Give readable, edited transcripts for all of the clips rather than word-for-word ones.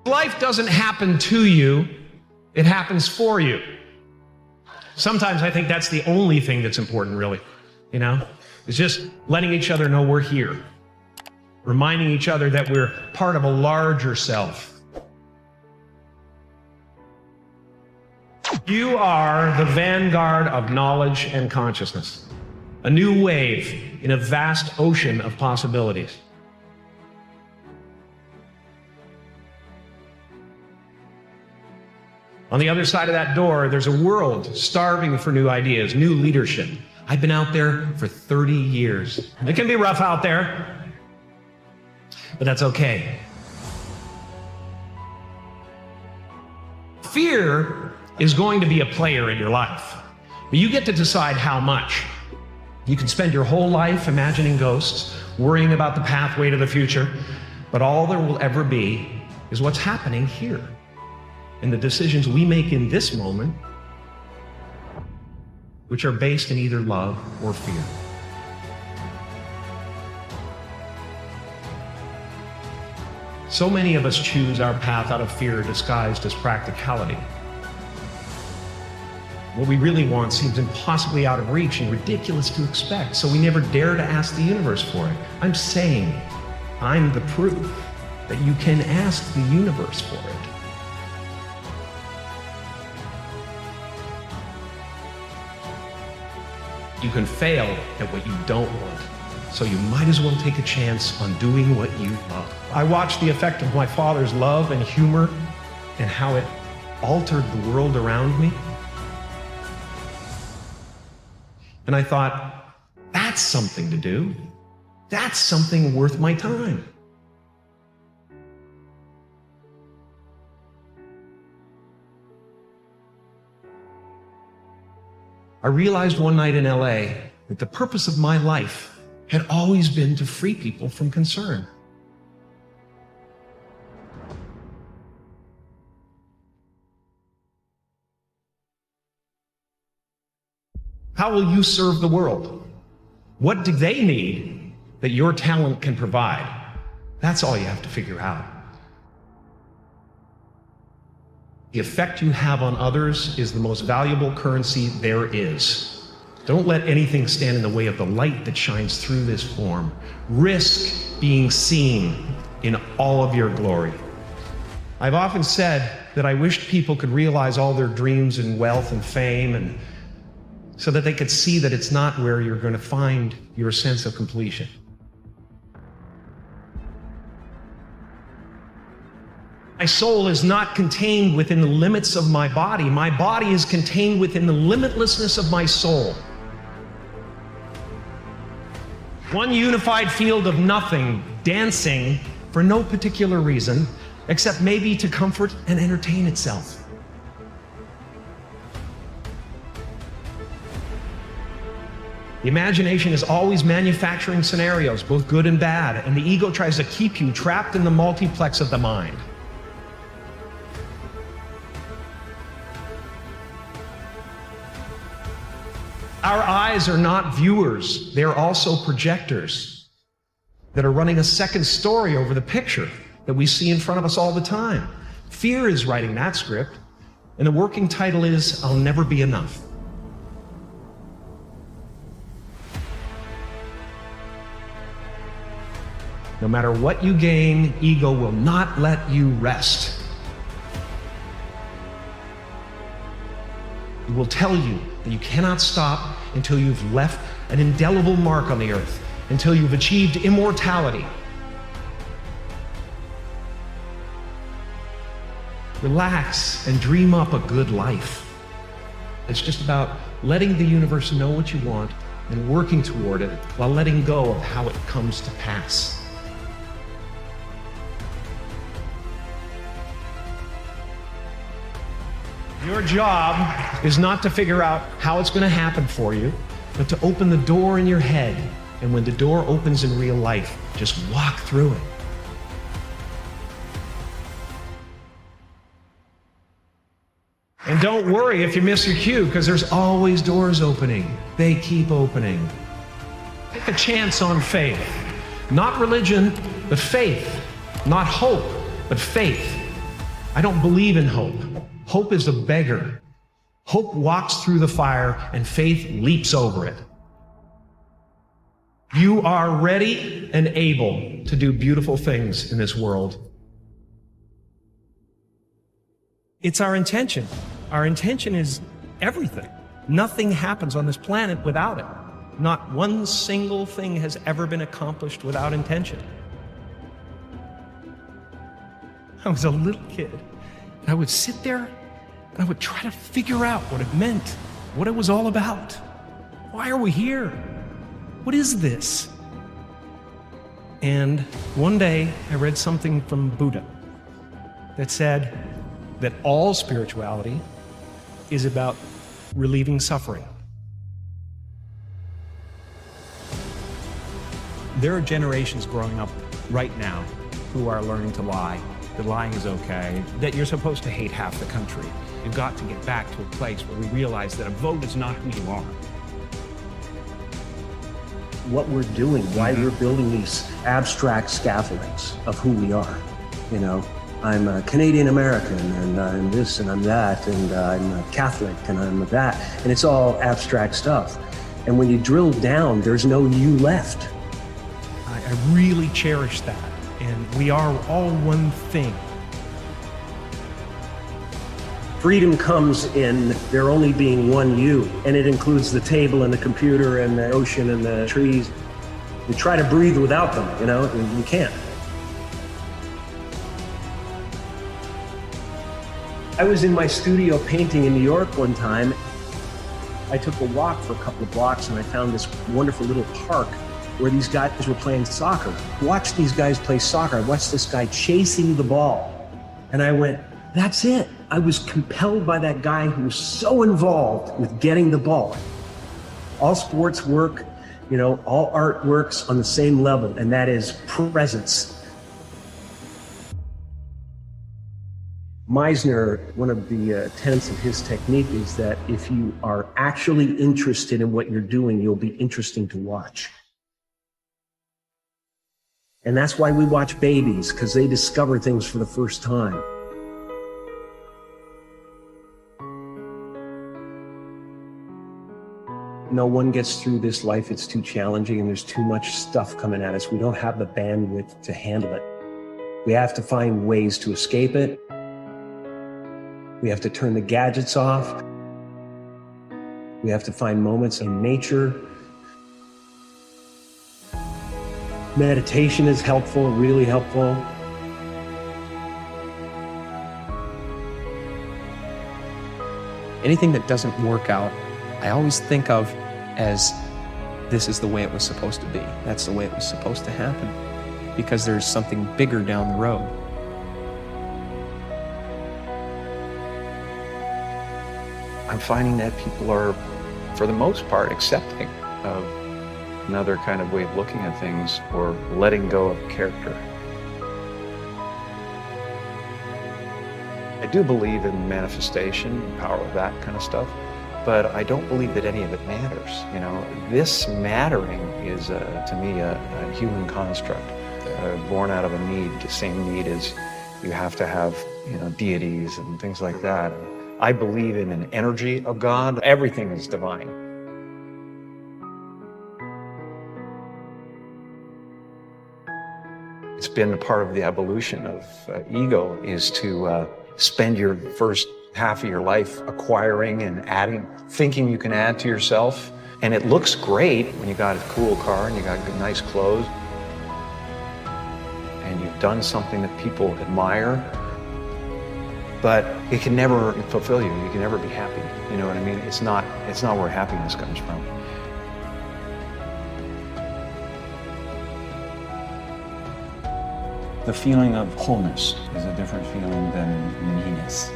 Life doesn't happen to you, it happens for you. Sometimes I think that's the only thing that's important, really, It's just letting each other know we're here, reminding each other that we're part of a larger self. You are the vanguard of knowledge and consciousness, a new wave in a vast ocean of possibilities. On the other side of that door, there's a world starving for new ideas, new leadership. I've been out there for 30 years. It can be rough out there, but that's okay. Fear is going to be a player in your life, but you get to decide how much. You can spend your whole life imagining ghosts, worrying about the pathway to the future, but all there will ever be is what's happening here, and the decisions we make in this moment, which are based in either love or fear. So many of us choose our path out of fear disguised as practicality. What we really want seems impossibly out of reach and ridiculous to expect, so we never dare to ask the universe for it. I'm saying, I'm the proof that you can ask the universe for it. You can fail at what you don't want, so you might as well take a chance on doing what you love. I watched the effect of my father's love and humor and how it altered the world around me. And I thought, that's something to do. That's something worth my time. I realized one night in LA that the purpose of my life had always been to free people from concern. How will you serve the world? What do they need that your talent can provide? That's all you have to figure out. The effect you have on others is the most valuable currency there is. Don't let anything stand in the way of the light that shines through this form. Risk being seen in all of your glory. I've often said that I wished people could realize all their dreams and wealth and fame, and so that they could see that it's not where you're going to find your sense of completion. My soul is not contained within the limits of my body. My body is contained within the limitlessness of my soul. One unified field of nothing, dancing for no particular reason, except maybe to comfort and entertain itself. The imagination is always manufacturing scenarios, both good and bad, and the ego tries to keep you trapped in the multiplex of the mind. Our eyes are not viewers, they're also projectors that are running a second story over the picture that we see in front of us all the time. Fear is writing that script, and the working title is, I'll Never Be Enough. No matter what you gain, ego will not let you rest. It will tell you that you cannot stop until you've left an indelible mark on the earth, until you've achieved immortality. Relax and dream up a good life. It's just about letting the universe know what you want and working toward it while letting go of how it comes to pass. Your job is not to figure out how it's going to happen for you, but to open the door in your head. And when the door opens in real life, just walk through it. And don't worry if you miss your cue, because there's always doors opening. They keep opening. Take a chance on faith. Not religion, but faith. Not hope, but faith. I don't believe in hope. Hope is a beggar. Hope walks through the fire and faith leaps over it. You are ready and able to do beautiful things in this world. It's our intention. Our intention is everything. Nothing happens on this planet without it. Not one single thing has ever been accomplished without intention. I was a little kid, and I would sit there and I would try to figure out what it meant, what it was all about. Why are we here? What is this? And one day I read something from Buddha that said that all spirituality is about relieving suffering. There are generations growing up right now who are learning to lie, that lying is okay, that you're supposed to hate half the country. You've got to get back to a place where we realize that a vote is not who you are. What we're doing, why we're building these abstract scaffoldings of who we are. You know, I'm a Canadian American, and I'm this and I'm that, and I'm a Catholic and I'm that, and it's all abstract stuff. And when you drill down, there's no you left. I really cherish that, and we are all one thing. Freedom comes in there only being one you, and it includes the table and the computer and the ocean and the trees. You try to breathe without them, you know, and you can't. I was in my studio painting in New York one time. I took a walk for a couple of blocks and I found this wonderful little park where these guys were playing soccer. I watched these guys play soccer. I watched this guy chasing the ball. And I went, that's it. I was compelled by that guy who was so involved with getting the ball. All sports work, you know, all art works on the same level, and that is presence. Meisner, one of the tenets of his technique is that if you are actually interested in what you're doing, you'll be interesting to watch. And that's why we watch babies, because they discover things for the first time. No one gets through this life. It's too challenging and there's too much stuff coming at us. We don't have the bandwidth to handle it. We have to find ways to escape it. We have to turn the gadgets off. We have to find moments in nature. Meditation is helpful, really helpful. Anything that doesn't work out, I always think of as this is the way it was supposed to be. That's the way it was supposed to happen, because there's something bigger down the road. I'm finding that people are, for the most part, accepting of another kind of way of looking at things, or letting go of character. I do believe in manifestation, the power of that kind of stuff, but I don't believe that any of it matters. You know, this mattering is, to me, a human construct, born out of a need, the same need as you have to have, you know, deities and things like that. I believe in an energy of God. Everything is divine. It's been a part of the evolution of ego, is to spend your first half of your life acquiring and adding, thinking you can add to yourself. And it looks great when you got a cool car and you got good, nice clothes and you've done something that people admire, but it can never fulfill you. You can never be happy. You know what I mean? It's not where happiness comes from. The feeling of wholeness is a different feeling than neediness.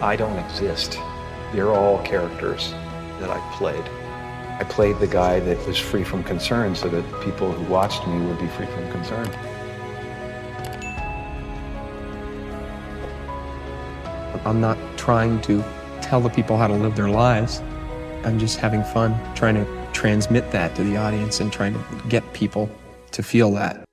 I don't exist. They're all characters that I played. I played the guy that was free from concern so that people who watched me would be free from concern. I'm not trying to tell the people how to live their lives. I'm just having fun, trying to transmit that to the audience and trying to get people to feel that.